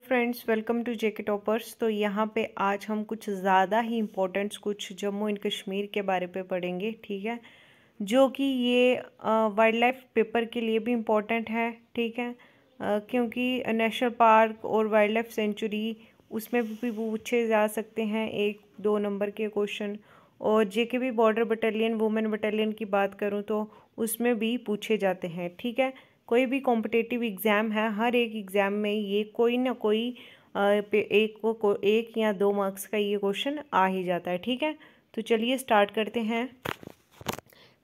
Friends, welcome to JK toppers. तो यहाँ पे आज हम कुछ ज़्यादा ही इम्पोर्टेंट्स कुछ जम्मू एंड कश्मीर के बारे पे पढ़ेंगे, ठीक है। जो कि ये वाइल्ड लाइफ पेपर के लिए भी इम्पोर्टेंट है, ठीक है। क्योंकि नेशनल पार्क और वाइल्ड लाइफ सेंचुरी उसमें भी पूछे जा सकते हैं 1-2 नंबर के क्वेश्चन। और जेकेबी बॉर्डर बटालियन वुमेन बटालियन की बात करूँ तो उसमें भी पूछे जाते हैं, ठीक है। कोई भी कॉम्पिटिटिव एग्ज़ाम है, हर एक एग्ज़ाम में ये कोई ना कोई एक या 2 मार्क्स का ये क्वेश्चन आ ही जाता है, ठीक है। तो चलिए स्टार्ट करते हैं।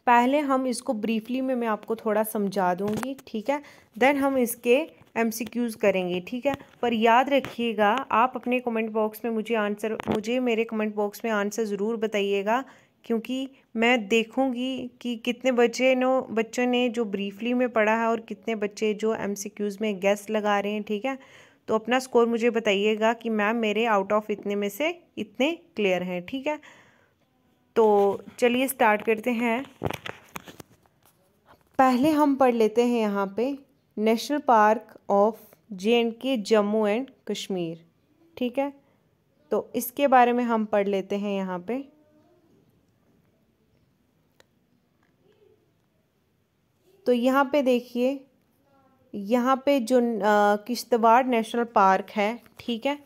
पहले हम इसको ब्रीफली में मैं आपको थोड़ा समझा दूंगी, ठीक है। देन हम इसके एमसीक्यूज़ करेंगे, ठीक है। पर याद रखिएगा, आप अपने कमेंट बॉक्स में मुझे मेरे कमेंट बॉक्स में आंसर ज़रूर बताइएगा, क्योंकि मैं देखूंगी कि कितने बच्चों ने जो ब्रीफली में पढ़ा है और कितने बच्चे जो एमसीक्यूज़ में गेस लगा रहे हैं, ठीक है। तो अपना स्कोर मुझे बताइएगा कि मैम मेरे आउट ऑफ इतने में से इतने क्लियर हैं, ठीक है। तो चलिए स्टार्ट करते हैं। पहले हम पढ़ लेते हैं यहाँ पे national park of JNK Jammu and Kashmir, ठीक है। तो इसके बारे में हम पढ़ लेते हैं यहाँ पे। तो यहाँ पे देखिए, यहाँ पे जो किश्तवाड़ नेशनल पार्क है, ठीक है।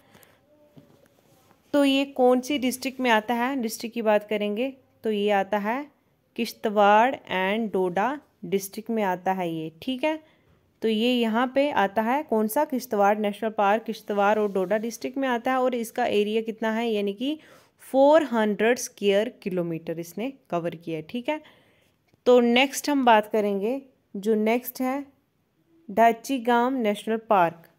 तो ये कौन सी डिस्ट्रिक्ट में आता है? डिस्ट्रिक्ट की बात करेंगे तो ये आता है किश्तवाड़ एंड डोडा डिस्ट्रिक्ट में आता है ये, ठीक है। तो ये यहाँ पे आता है कौन सा? किश्तवाड़ नेशनल पार्क किश्तवाड़ और डोडा डिस्ट्रिक्ट में आता है। और इसका एरिया कितना है? यानी कि 400 स्क्वायर किलोमीटर इसने कवर किया है, ठीक है। तो नेक्स्ट हम बात करेंगे, जो नेक्स्ट है डाचीगाम नेशनल पार्क।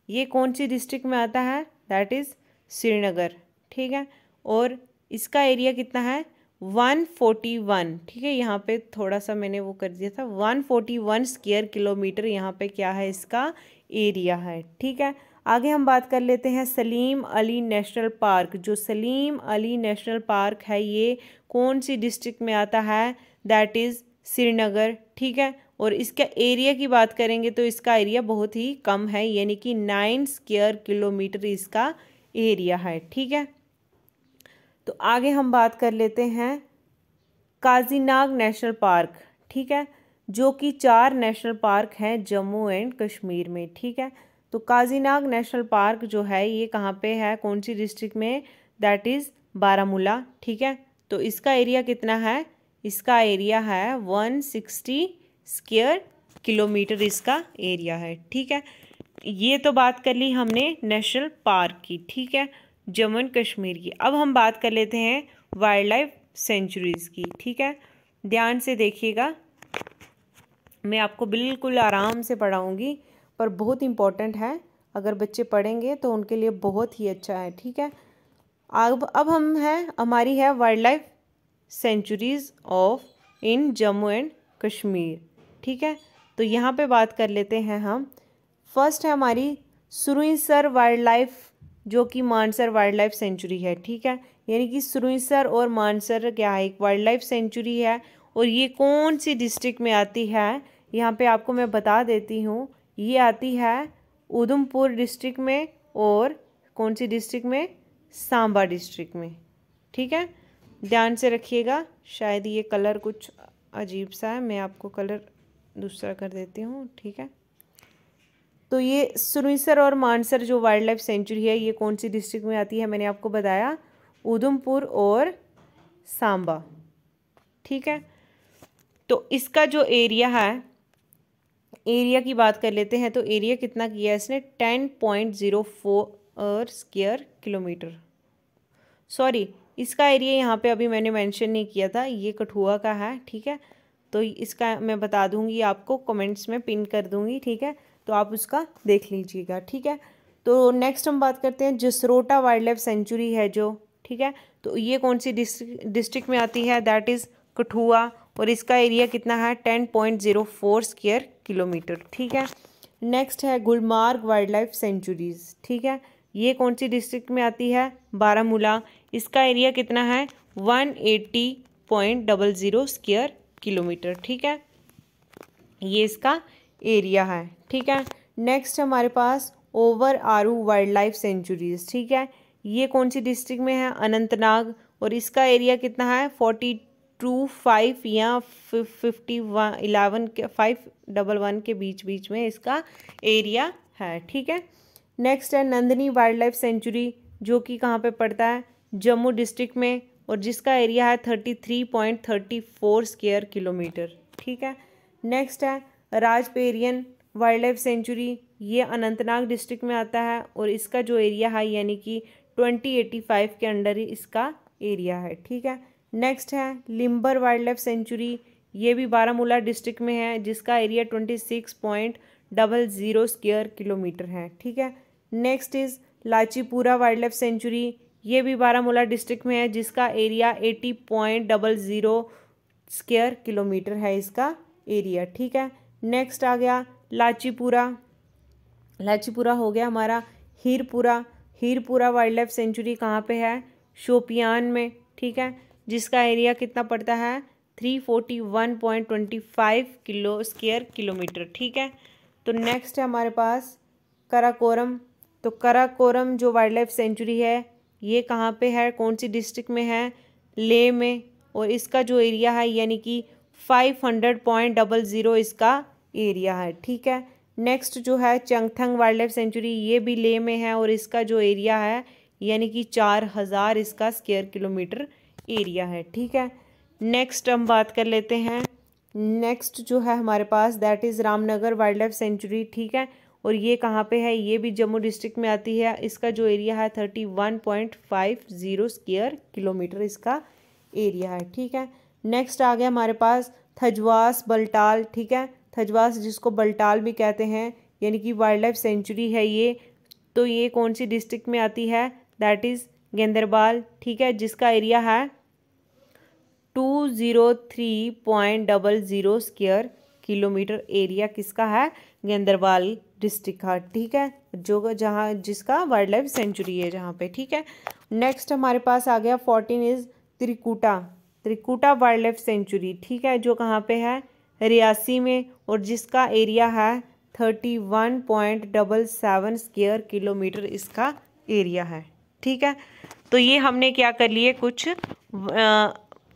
ये कौन सी डिस्ट्रिक्ट में आता है? दैट इज़ श्रीनगर, ठीक है। और इसका एरिया कितना है? 141, ठीक है। यहाँ पे थोड़ा सा मैंने वो कर दिया था, 141 स्क्वायर किलोमीटर यहाँ पे क्या है? इसका एरिया है, ठीक है। आगे हम बात कर लेते हैं सलीम अली नेशनल पार्क। जो सलीम अली नेशनल पार्क है ये कौन सी डिस्ट्रिक्ट में आता है? दैट इज़ श्रीनगर, ठीक है। और इसका एरिया की बात करेंगे तो इसका एरिया बहुत ही कम है, यानी कि 9 स्क्वायर किलोमीटर इसका एरिया है, ठीक है। तो आगे हम बात कर लेते हैं काजीनाग नेशनल पार्क, ठीक है। जो कि 4 नेशनल पार्क हैं जम्मू एंड कश्मीर में, ठीक है। तो काजीनाग नेशनल पार्क जो है ये कहाँ पे है? कौन सी डिस्ट्रिक्ट में? दैट इज़ बारामूला, ठीक है। तो इसका एरिया कितना है? इसका एरिया है 160 स्क्वायर किलोमीटर इसका एरिया है, ठीक है। ये तो बात कर ली हमने नेशनल पार्क की, ठीक है, जम्मू एंड कश्मीर की। अब हम बात कर लेते हैं वाइल्ड लाइफ सेंचुरीज़ की, ठीक है। ध्यान से देखिएगा, मैं आपको बिल्कुल आराम से पढ़ाऊँगी, पर बहुत इम्पोर्टेंट है। अगर बच्चे पढ़ेंगे तो उनके लिए बहुत ही अच्छा है, ठीक है। अब हमारी है wild life centuries of in Jammu and Kashmir, ठीक है। तो यहाँ पे बात कर लेते हैं हम। फर्स्ट है हमारी सुरईसर वाइल्ड लाइफ, जो कि मानसर वाइल्ड लाइफ सेंचुरी है, ठीक है। यानी कि सुरईसर और मानसर क्या है? एक वाइल्ड लाइफ सेंचुरी है। और ये कौन सी डिस्ट्रिक्ट में आती है? यहाँ पे आपको मैं बता देती हूँ, ये आती है उधमपुर डिस्ट्रिक्ट में। और कौन सी डिस्ट्रिक्ट में? सांबा डिस्ट्रिक्ट में, ठीक है। ध्यान से रखिएगा, शायद ये कलर कुछ अजीब सा है, मैं आपको कलर दूसरा कर देती हूँ, ठीक है। तो ये सुरईसर और मानसर जो वाइल्ड लाइफ सेंचुरी है ये कौन सी डिस्ट्रिक्ट में आती है? मैंने आपको बताया उधमपुर और सांबा, ठीक है। तो इसका जो एरिया है, एरिया की बात कर लेते हैं। तो एरिया कितना किया है इसने? 10.04 स्क्वायर किलोमीटर। सॉरी, इसका एरिया यहाँ पे अभी मैंने मेंशन नहीं किया था, ये कठुआ का है, ठीक है। तो इसका मैं बता दूंगी आपको, कमेंट्स में पिन कर दूंगी, ठीक है। तो आप उसका देख लीजिएगा, ठीक है। तो नेक्स्ट हम बात करते हैं जसरोटा वाइल्ड लाइफ सेंचुरी है जो, ठीक है। तो ये कौन सी डिस्ट्रिक्ट में आती है? That is Kathua. और इसका एरिया कितना है? 10.04 स्क्वायर किलोमीटर, ठीक है। नेक्स्ट है गुलमार्ग वाइल्ड लाइफ सेंचुरीज़, ठीक है। ये कौन सी डिस्ट्रिक्ट में आती है? बारामूला। इसका एरिया कितना है? 180.00 स्क्वायर किलोमीटर, ठीक है। ये इसका एरिया है, ठीक है। नेक्स्ट हमारे पास over Aru wild life sanctuaries, ठीक है। ये कौन सी डिस्ट्रिक्ट में है? अनंतनाग। और इसका एरिया कितना है? 42.5 या 51 के 511 के बीच में इसका एरिया है, ठीक है। नेक्स्ट है नंदिनी वाइल्ड लाइफ सेंचुरी, जो कि कहाँ पे पड़ता है? जम्मू डिस्ट्रिक्ट में, और जिसका एरिया है 33.34 स्क्वायर किलोमीटर, ठीक है। नेक्स्ट है राजपेरियन वाइल्ड लाइफ सेंचुरी, ये अनंतनाग डिस्ट्रिक्ट में आता है और इसका जो एरिया है यानी कि 2085 के अंडर ही इसका एरिया है, ठीक है। नेक्स्ट है लिम्बर वाइल्ड लाइफ सेंचुरी, ये भी बारामूला डिस्ट्रिक्ट में है, जिसका एरिया 26.00 स्क्वायर किलोमीटर है, ठीक है। Next is Lachipura wild life sanctuary, ये भी बारामूला डिस्ट्रिक्ट में है, जिसका एरिया 80.00 स्क्वायर किलोमीटर है इसका एरिया, ठीक है। नेक्स्ट आ गया लाचीपुरा, लाचीपुरा हो गया हमारा। हीरपुरा वाइल्ड लाइफ सेंचुरी कहाँ पे है? शोपियान में, ठीक है, जिसका एरिया कितना पड़ता है? 341.25 स्क्वायर किलोमीटर, ठीक है। तो नेक्स्ट है हमारे पास कराकोरम। तो कराकोरम जो वाइल्ड लाइफ सेंचुरी है ये कहाँ पे है? कौन सी डिस्ट्रिक्ट में है? लेह में, और इसका जो एरिया है यानी कि 500.00 इसका एरिया है, ठीक है। नेक्स्ट जो है चंगथंग वाइल्ड लाइफ सेंचुरी, ये भी लेह में है और इसका जो एरिया है यानी कि 4000 इसका स्क्वायर किलोमीटर एरिया है, ठीक है। नेक्स्ट हम बात कर लेते हैं, नेक्स्ट जो है हमारे पास that is Ramnagar wild life sanctuary, ठीक है, और ये कहाँ पे है? ये भी जम्मू डिस्ट्रिक्ट में आती है। इसका जो एरिया है 31.50 स्क्वायर किलोमीटर इसका एरिया है, ठीक है। नेक्स्ट आ गया हमारे पास थजवास बल्टाल, ठीक है, थजवास जिसको बल्टाल भी कहते हैं यानी कि वाइल्ड लाइफ सेंचुरी है ये। तो ये कौन सी डिस्ट्रिक्ट में आती है? दैट इज़ गेंदरबाल, ठीक है, जिसका एरिया है 203.00 स्क्वायर किलोमीटर एरिया किसका है? गेंदरबाल डिस्ट्रिक्ट का, ठीक है, जो जहाँ जिसका वाइल्ड लाइफ सेंचुरी है जहाँ पे, ठीक है। नेक्स्ट हमारे पास आ गया 14 is Trikuta wild life sanctuary, ठीक है, जो कहाँ पे है? रियासी में, और जिसका एरिया है 31.77 स्क्वायर किलोमीटर इसका एरिया है, ठीक है। तो ये हमने क्या कर लिए? कुछ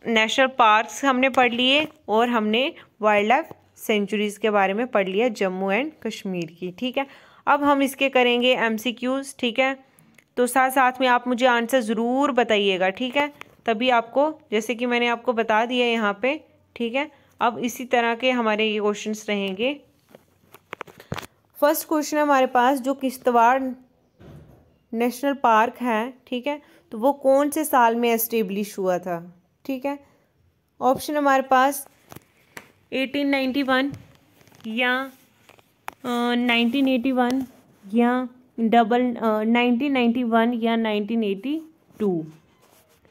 नेशनल पार्क्स हमने पढ़ लिए और हमने वाइल्ड लाइफ सेंचुरीज़ के बारे में पढ़ लिया जम्मू एंड कश्मीर की, ठीक है। अब हम इसके करेंगे MCQs, ठीक है। तो साथ साथ में आप मुझे आंसर ज़रूर बताइएगा, ठीक है, तभी आपको, जैसे कि मैंने आपको बता दिया यहाँ पे, ठीक है। अब इसी तरह के हमारे ये क्वेश्चंस रहेंगे। फर्स्ट क्वेश्चन हमारे पास जो किश्तवाड़ नेशनल पार्क है, ठीक है, तो वो कौन से साल में एस्टेब्लिश हुआ था, ठीक है। ऑप्शन हमारे पास 1891 या 1981 या 1991 या 1982,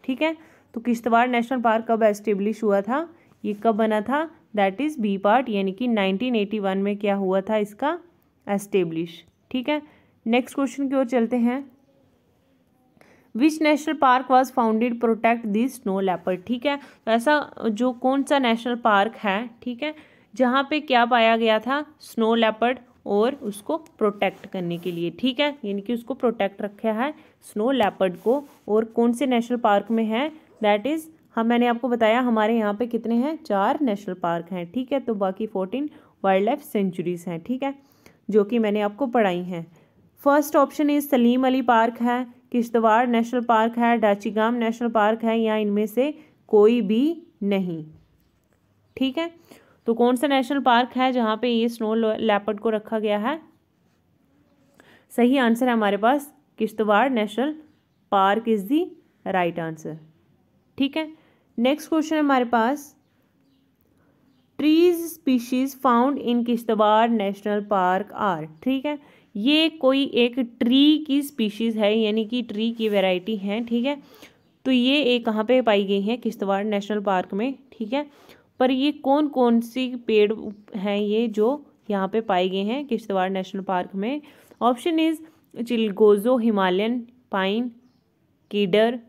ठीक है। तो किश्तवाड़ नेशनल पार्क कब एस्टेब्लिश हुआ था? ये कब बना था? दैट इज़ बी पार्ट, यानी कि 1981 में क्या हुआ था इसका एस्टेब्लिश, ठीक है। नेक्स्ट क्वेश्चन की ओर चलते हैं। विच national park was founded protect the snow leopard, ठीक है। तो ऐसा जो कौन सा नेशनल पार्क है, ठीक है, जहाँ पे क्या पाया गया था? स्नो लेपर्ड, और उसको प्रोटेक्ट करने के लिए, ठीक है, यानी कि उसको प्रोटेक्ट रखा है स्नो लेपर्ड को। और कौन से नेशनल पार्क में है? दैट इज़ मैंने आपको बताया हमारे यहाँ पे कितने हैं? 4 नेशनल पार्क हैं, ठीक है। तो बाकी 14 वाइल्ड लाइफ सेंचुरीज हैं, ठीक है, जो कि मैंने आपको पढ़ाई हैं। First option is Salim Ali park है, किश्तवाड़ नेशनल पार्क है, डाचीगाम नेशनल पार्क है, या इनमें से कोई भी नहीं, ठीक है। तो कौन सा नेशनल पार्क है जहाँ पे ये स्नो लेपर्ड को रखा गया है? सही आंसर है हमारे पास Kishtwar national park is the right answer, ठीक है। नेक्स्ट क्वेश्चन है हमारे पास trees species found in Kishtwar national park are, ठीक है। ये कोई एक ट्री की स्पीशीज है, यानी कि ट्री की वैरायटी है, ठीक है। तो ये एक कहाँ पे पाई गई है? किश्तवाड़ नेशनल पार्क में, ठीक है। पर ये कौन कौन सी पेड़ हैं ये जो यहाँ पे पाए गए हैं किश्तवाड़ नेशनल पार्क में? Option is chilgoza Himalayan pine, cedar,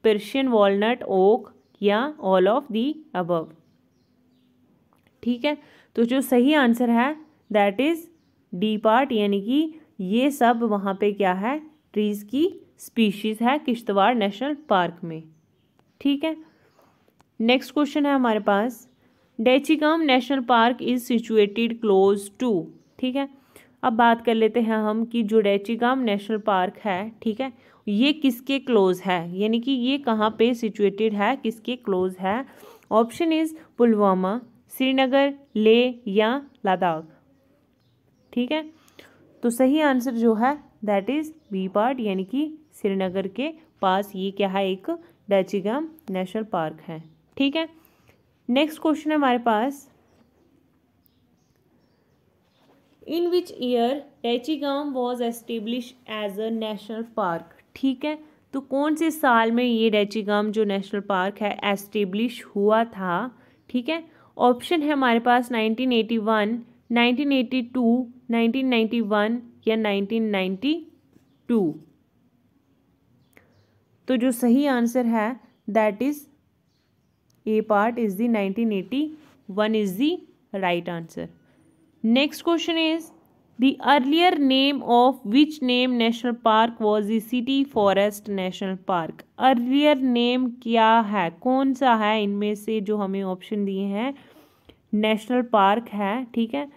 Persian walnut, oak, या ऑल ऑफ दी अबव, ठीक है। तो जो सही आंसर है दैट इज डी पार्ट, यानी कि ये सब वहाँ पे क्या है, ट्रीज़ की स्पीशीज़ है किश्तवाड़ नेशनल पार्क में। ठीक है, नेक्स्ट क्वेश्चन है हमारे पास, Dachigam national park is situated close to. ठीक है, अब बात कर लेते हैं हम कि जो डेचिगाम नेशनल पार्क है, ठीक है, ये किसके क्लोज है, यानी कि ये कहाँ पे सिचुएटेड है, किसके क्लोज है। ऑप्शन इज पुलवामा, श्रीनगर, लेह या लद्दाख। ठीक है, तो सही आंसर जो है दैट इज बी पार्ट, यानी कि श्रीनगर के पास ये क्या है, एक डेचिगाम नेशनल पार्क है। ठीक है, नेक्स्ट क्वेश्चन है हमारे पास, in which year Dachigam was establish as a national park. ठीक है, तो कौन से साल में ये डेचिगाम जो नेशनल पार्क है एस्टेब्लिश हुआ था। ठीक है, ऑप्शन है हमारे पास 1981, 1982, 1991 या 1992। तो जो सही आंसर है that is A part is the 1981 is the right answer. Next question is the earlier name of which name national park was the city forest national park. Earlier name क्या है, कौन सा है इनमें से जो हमें ऑप्शन दिए हैं नेशनल पार्क है। ठीक है,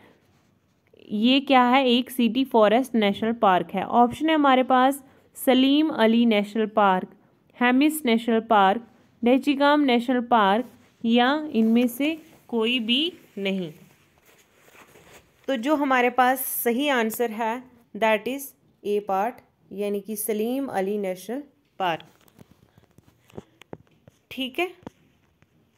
ये क्या है, एक सिटी फॉरेस्ट नेशनल पार्क है। ऑप्शन है हमारे पास Salim Ali national park, Hemis national park, Dachigam national park या इनमें से कोई भी नहीं। तो जो हमारे पास सही आंसर है दैट इज ए पार्ट, यानी कि सलीम अली नेशनल पार्क। ठीक है,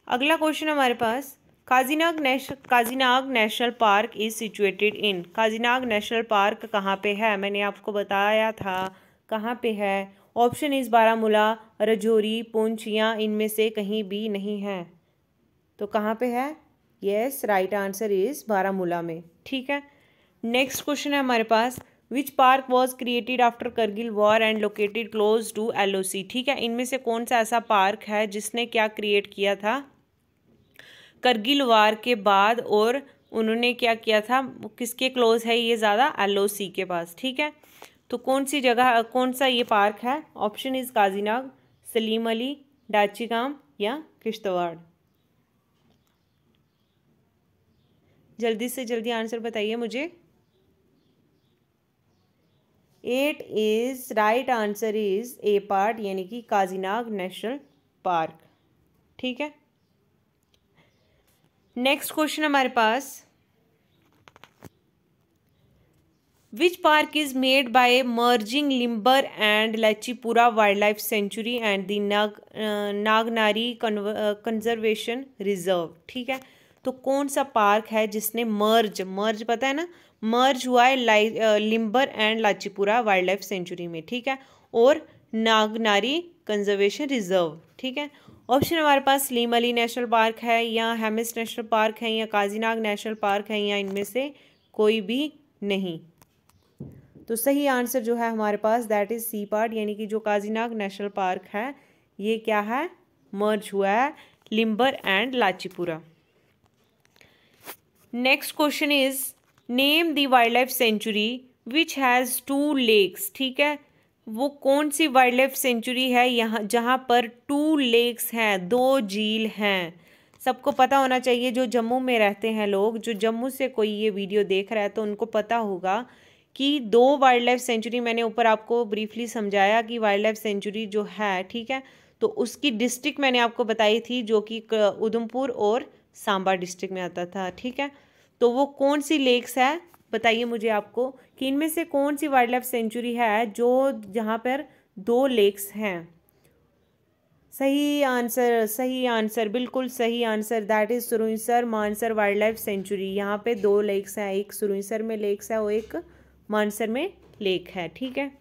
अगला क्वेश्चन हमारे पास, Kazinag national park is situated in. Kazinag national park कहाँ पे है, मैंने आपको बताया था कहाँ पे है। ऑप्शन इज बारामूला, राजौरी, पुंछ या इनमें से कहीं भी नहीं है। तो कहाँ पे है, yes right answer is Baramulla में। ठीक है, नेक्स्ट क्वेश्चन है हमारे पास, which park was created after Kargil war and located close to LOC। ठीक है, इनमें से कौन सा ऐसा पार्क है जिसने क्या क्रिएट किया था करगिल वार के बाद, और उन्होंने क्या किया था, किसके क्लोज है ये ज़्यादा, LOC के पास। ठीक है, तो कौन सी जगह, कौन सा ये पार्क है। ऑप्शन इज काजीनाग, सलीम अली, डेचिगाम या किश्तवाड़। जल्दी से जल्दी आंसर बताइए मुझे। 8 is right answer is A part, यानी कि काजीनाग नेशनल पार्क। ठीक है, नेक्स्ट क्वेश्चन हमारे पास, which park is made by merging Limber and Lachipura wild life sanctuary and the Nagnari conservation reserve. ठीक है, तो कौन सा पार्क है जिसने मर्ज पता है ना, मर्ज हुआ है Limber and Lachipura wild life sanctuary में। ठीक है, और नागनारी कंजर्वेशन रिजर्व। ठीक है, ऑप्शन हमारे पास सलीम अली नेशनल पार्क है या हेमिस नेशनल पार्क है या काजीनाग नेशनल पार्क है या इनमें से कोई भी नहीं। तो सही आंसर जो है हमारे पास दैट इज सी पार्ट, यानी कि जो काजीनाग नेशनल पार्क है ये क्या है, मर्ज हुआ है Limber and Lachipura. Next question is name the wild life sanctuary which has 2 lakes. ठीक है, वो कौन सी वाइल्ड लाइफ सेंचुरी है यहाँ जहाँ पर 2 लेक्स हैं, 2 झील हैं। सबको पता होना चाहिए, जो जम्मू में रहते हैं लोग, जो जम्मू से कोई ये वीडियो देख रहा है तो उनको पता होगा कि 2 वाइल्ड लाइफ सेंचुरी, मैंने ऊपर आपको ब्रीफली समझाया कि वाइल्ड लाइफ सेंचुरी जो है, ठीक है, तो उसकी डिस्ट्रिक्ट मैंने आपको बताई थी जो कि उधमपुर और सांबा डिस्ट्रिक्ट में आता था। ठीक है, तो वो कौन सी लेक्स है बताइए मुझे आपको कि इनमें से कौन सी वाइल्ड लाइफ सेंचुरी है जो जहाँ पर 2 लेक्स हैं। सही आंसर बिल्कुल सही answer that is Surinsar Mansar wild life sanctuary. यहाँ पे 2 लेक्स हैं, एक सुरुईसर में लेक्स है और एक मानसर में लेक है। ठीक है,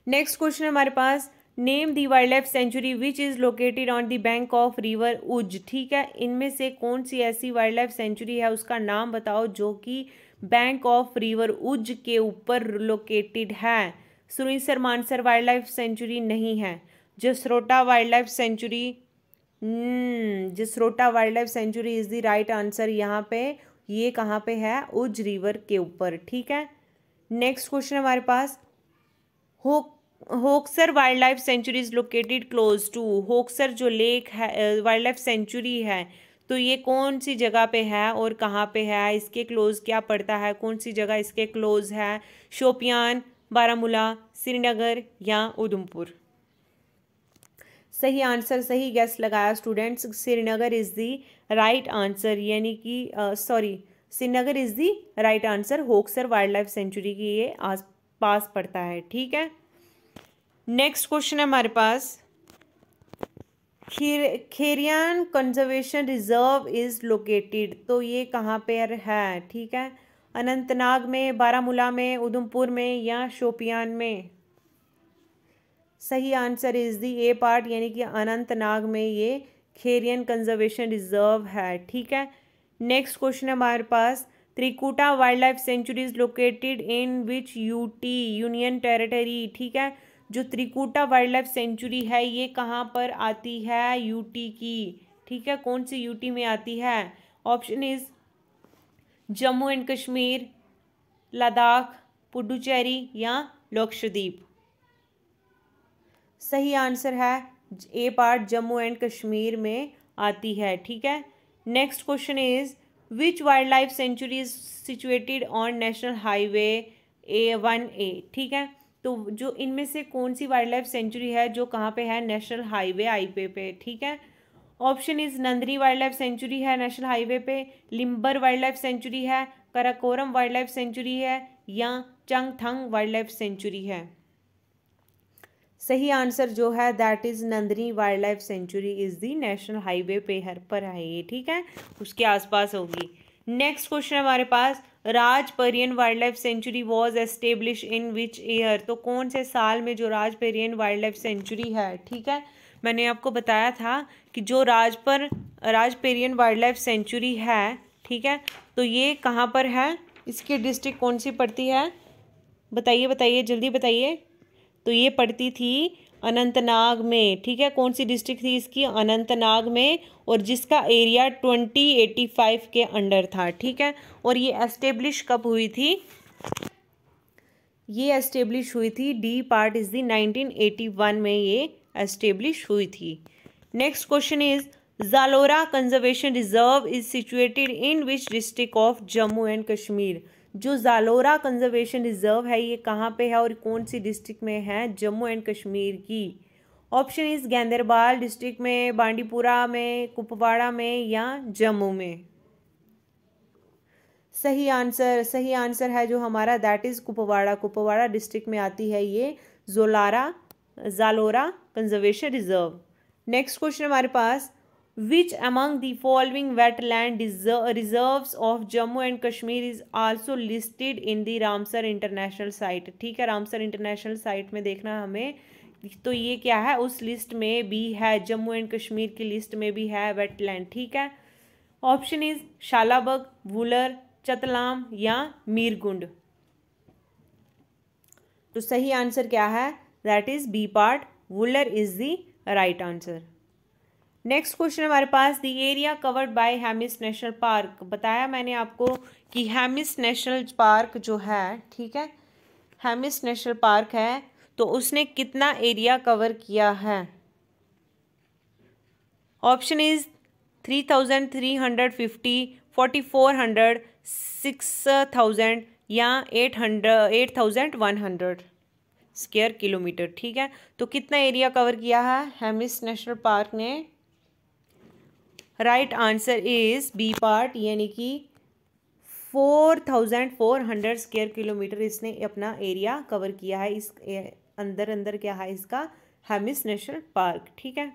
नेक्स्ट क्वेश्चन हमारे पास, name the wild life sanctuary which is located on the bank of river Ujh. ठीक है, इनमें से कौन सी ऐसी वाइल्ड लाइफ सेंचुरी है उसका नाम बताओ जो कि बैंक ऑफ रिवर उज के ऊपर लोकेटेड है। सुरुईसर मानसर वाइल्ड लाइफ सेंचुरी नहीं है। Jasrota wild life sanctuary, Jasrota wild life sanctuary is the right answer. यहाँ पे ये कहाँ पे है, उज रिवर के ऊपर। ठीक है, नेक्स्ट क्वेश्चन हमारे पास, Hokersar wild life sanctuary is located close to, Hokersar जो लेक है, वाइल्ड लाइफ सेंचुरी है, तो ये कौन सी जगह पे है और कहाँ पे है, इसके क्लोज क्या पड़ता है, कौन सी जगह इसके क्लोज है, शोपियान, बारामूला, श्रीनगर या उधमपुर। सही आंसर, सही गैस लगाया students, Srinagar is the right answer, यानी कि sorry, Srinagar is the right answer, Hokersar wild life sanctuary की ये आस पास पड़ता है। ठीक है, नेक्स्ट क्वेश्चन है हमारे पास, खेरियान कंजर्वेशन रिजर्व इज लोकेटेड, तो ये कहाँ पे है। ठीक है, अनंतनाग में, बारामूला में, उधमपुर में या शोपियान में। सही answer is the A part, यानी कि अनंतनाग में ये खेरियन कंजर्वेशन रिजर्व है। ठीक है, नेक्स्ट क्वेश्चन है हमारे पास, Trikuta wild life sanctuary is located in which UT, union territory. ठीक है, जो त्रिकुटा वाइल्ड लाइफ सेंचुरी है ये कहाँ पर आती है, यूटी की। ठीक है, कौन सी यूटी में आती है। Option is Jammu and Kashmir, Ladakh, Puducherry या लक्षद्वीप। सही आंसर है ए पार्ट, जम्मू एंड कश्मीर में आती है। ठीक है, next question is which wild life sanctuary is situated on national highway A1A। ठीक है, तो जो इनमें से कौन सी वाइल्ड लाइफ सेंचुरी है जो कहाँ पे है, नेशनल हाईवे IP पे। ठीक है, option is Nandini wild life sanctuary है नेशनल हाईवे पे, लिम्बर वाइल्ड लाइफ सेंचुरी है, कराकोरम वाइल्ड लाइफ सेंचुरी है या चंगथंग वाइल्ड लाइफ सेंचुरी है। सही आंसर जो है that is Nandini wild life sanctuary is the national highway पे हर पर है ये। ठीक है, उसके आसपास होगी। नेक्स्ट क्वेश्चन हमारे पास, Rajparian wild life sanctuary was establish in which year, तो कौन से साल में जो राजपरियन वाइल्ड लाइफ सेंचुरी है। ठीक है, मैंने आपको बताया था कि जो राजपरियन वाइल्ड लाइफ सेंचुरी है, ठीक है, तो ये कहाँ पर है, इसकी डिस्ट्रिक्ट कौन सी पड़ती है, बताइए बताइए जल्दी बताइए। तो ये पड़ती थी अनंतनाग में। ठीक है, कौन सी डिस्ट्रिक्ट थी इसकी, अनंतनाग में, और जिसका एरिया 2085 के अंडर था। ठीक है, और ये एस्टेब्लिश कब हुई थी, ये एस्टेब्लिश हुई थी, डी पार्ट इज दी 1981 में ये एस्टेब्लिश हुई थी। Next question is Jalora conservation reserve is situated in which district of Jammu and Kashmir, जो जालोरा कंजर्वेशन रिजर्व है ये कहाँ पे है और कौन सी डिस्ट्रिक्ट में है, जम्मू एंड कश्मीर की। ऑप्शन इज गैंदरबाल डिस्ट्रिक्ट में, बांडीपुरा में, कुपवाड़ा में या जम्मू में। सही आंसर है जो हमारा दैट इज कुपवाड़ा डिस्ट्रिक्ट में आती है ये Jalora conservation reserve. Next question हमारे पास, which among the following wetland reserves of Jammu and Kashmir is also listed in the Ramsar international site. ठीक है, रामसर इंटरनेशनल साइट में देखना हमें, तो ये क्या है, उस लिस्ट में भी है, जम्मू एंड कश्मीर की लिस्ट में भी है वेटलैंड। ठीक है, ऑप्शन इज शालाबग, वुलर, चतलाम या मीरगुंड। तो सही आंसर क्या है, that is B part, Wular is the right answer. Next question हमारे पास, the area covered by Hemis national park, बताया मैंने आपको कि हेमिस नेशनल पार्क जो है, ठीक है, हेमिस नेशनल पार्क है, तो उसने कितना एरिया कवर किया है। ऑप्शन इज 3,350, 4,400, 6,000 या 8,100 स्क्वायर किलोमीटर। ठीक है, तो कितना एरिया कवर किया है हेमिस नेशनल पार्क ने। Right answer is B part, यानी कि 4,400 स्क्वायर किलोमीटर इसने अपना एरिया कवर किया है। इस अंदर क्या है इसका, हेमिस नेशनल पार्क। ठीक है,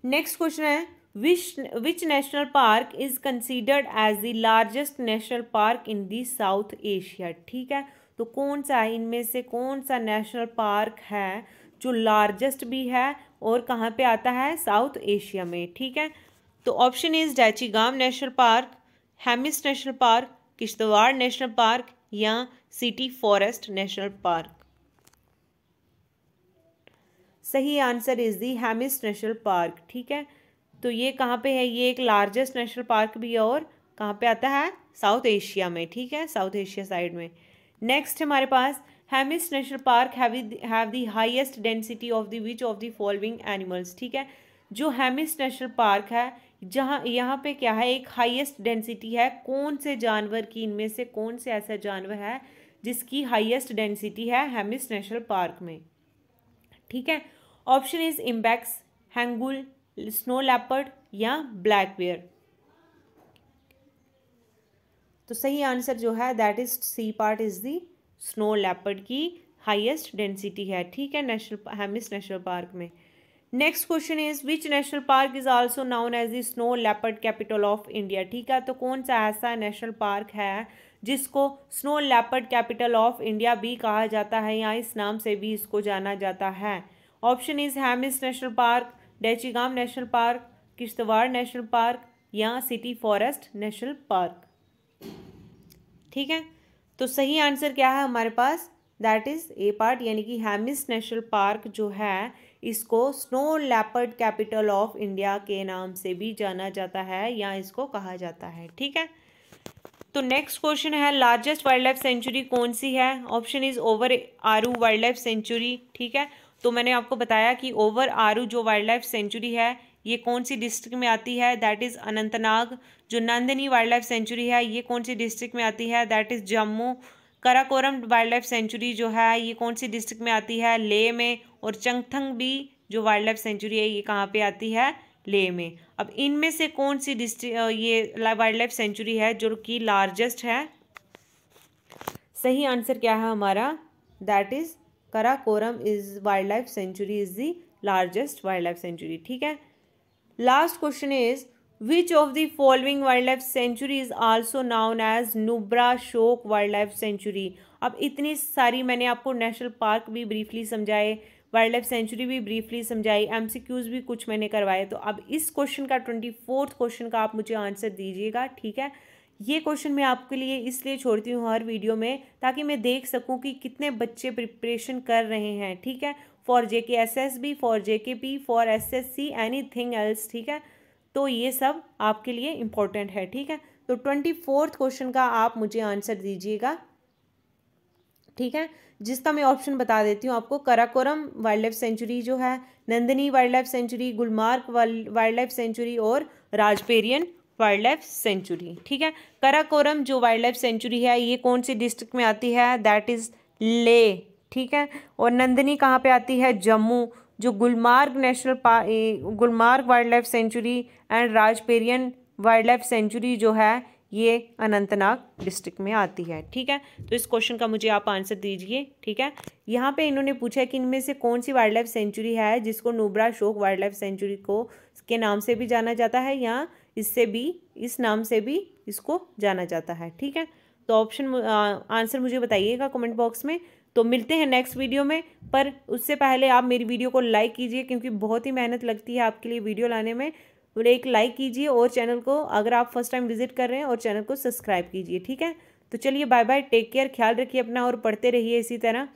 नेक्स्ट क्वेश्चन है, which national park is considered as the largest national park in the South Asia. ठीक है, तो कौन सा है इनमें से, कौन सा नेशनल पार्क है जो लार्जेस्ट भी है और कहाँ पे आता है, साउथ एशिया में। ठीक है, तो option is Dachigam national park, Hemis national park, Kishtwar national park या सिटी फॉरेस्ट नेशनल पार्क। सही answer is the Hemis national park. ठीक है, तो ये कहाँ पे है, ये एक लार्जेस्ट नेशनल पार्क भी है और कहाँ पे आता है, साउथ एशिया में। ठीक है, साउथ एशिया साइड में। नेक्स्ट हमारे पास Hemis national park have the highest density of the which of the following animals. ठीक है, जो हेमिस नेशनल पार्क है, जहाँ यहाँ पे क्या है, एक हाईएस्ट डेंसिटी है, कौन से जानवर की, इनमें से कौन से ऐसा जानवर है जिसकी हाईएस्ट डेंसिटी है हेमिस नेशनल पार्क में। ठीक है, option is ibex, hangul, snow leopard या ब्लैक बेयर। तो सही आंसर जो है that is C part is the snow leopard की हाईएस्ट डेंसिटी है। ठीक है, हेमिस नेशनल पार्क में। Next question is which national park is also known as the snow leopard capital of India. ठीक है, तो कौन सा ऐसा नेशनल पार्क है जिसको snow leopard capital of India भी कहा जाता है या इस नाम से भी इसको जाना जाता है। Option is Hemis national park, Dachigam national park, Kishtwar national park या सिटी फॉरेस्ट नेशनल पार्क। ठीक है, तो सही आंसर क्या है हमारे पास, दैट इज ए पार्ट, यानी कि हेमिस नेशनल पार्क जो है इसको snow leopard capital of India के नाम से भी जाना जाता है या इसको कहा जाता है। ठीक है, तो नेक्स्ट क्वेश्चन है लार्जेस्ट वाइल्ड लाइफ सेंचुरी कौन सी है। Option is Overa Aru wild life sanctuary. ठीक है, तो मैंने आपको बताया कि ओवर आरू जो वाइल्ड लाइफ सेंचुरी है ये कौन सी डिस्ट्रिक्ट में आती है, दैट इज़ अनंतनाग। जो नंदनी वाइल्ड लाइफ सेंचुरी है ये कौन सी डिस्ट्रिक्ट में आती है, that is Jammu. Karakoram wild life sanctuary जो है ये कौन सी डिस्ट्रिक्ट में आती है, लेह में। और चंगथंग भी जो वाइल्ड लाइफ सेंचुरी है ये कहाँ पे आती है, लेह में। अब इनमें से कौन सी डिस्ट्रिक्ट ये वाइल्ड लाइफ सेंचुरी है जो कि लार्जेस्ट है। सही आंसर क्या है हमारा, that is Karakoram is wild life sanctuary is the largest wild life sanctuary. ठीक है, last question is which of the following wild life sanctuary is also known as Nubra Shyok wild life sanctuary. अब इतनी सारी मैंने आपको नेशनल पार्क भी briefly समझाए, wild life sanctuary भी ब्रीफली समझाई, एमसीक्यूज भी कुछ मैंने करवाए। तो अब इस क्वेश्चन का 24th क्वेश्चन का आप मुझे आंसर दीजिएगा। ठीक है, ये क्वेश्चन मैं आपके लिए इसलिए छोड़ती हूँ हर वीडियो में ताकि मैं देख सकूँ कि कितने बच्चे प्रिपरेशन कर रहे हैं। ठीक है, for JKSSB, for JKP, for SSC, anything else. ठीक है, तो ये सब आपके लिए इम्पोर्टेंट है। ठीक है, तो 24th क्वेश्चन का आप मुझे आंसर दीजिएगा। ठीक है, जिसका मैं ऑप्शन बता देती हूँ आपको। कराकोरम वाइल्ड लाइफ सेंचुरी जो है, Nandini wild life sanctuary, Gulmarg wild life sanctuary और राजपेरियन वाइल्ड लाइफ सेंचुरी। ठीक है, कराकोरम जो वाइल्ड लाइफ सेंचुरी है ये कौन सी डिस्ट्रिक्ट में आती है, दैट इज लेह। ठीक है, और नंदनी कहाँ पे आती है, जम्मू। जो Gulmarg Gulmarg wild life sanctuary and Rajparian wild life sanctuary जो है ये अनंतनाग डिस्ट्रिक्ट में आती है। ठीक है, तो इस क्वेश्चन का मुझे आप आंसर दीजिए। ठीक है, यहाँ पे इन्होंने पूछा है कि इनमें से कौन सी वाइल्ड लाइफ सेंचुरी है जिसको Nubra Shyok wild life sanctuary को के नाम से भी जाना जाता है या इससे भी, इस नाम से भी इसको जाना जाता है। ठीक है, तो ऑप्शन आंसर मुझे बताइएगा कमेंट बॉक्स में। तो मिलते हैं नेक्स्ट वीडियो में, पर उससे पहले आप मेरी वीडियो को लाइक कीजिए क्योंकि बहुत ही मेहनत लगती है आपके लिए वीडियो लाने में। एक लाइक कीजिए और चैनल को, अगर आप फर्स्ट टाइम विजिट कर रहे हैं, और चैनल को सब्सक्राइब कीजिए। ठीक है, तो चलिए बाय बाय, टेक केयर, ख्याल रखिए अपना और पढ़ते रहिए इसी तरह।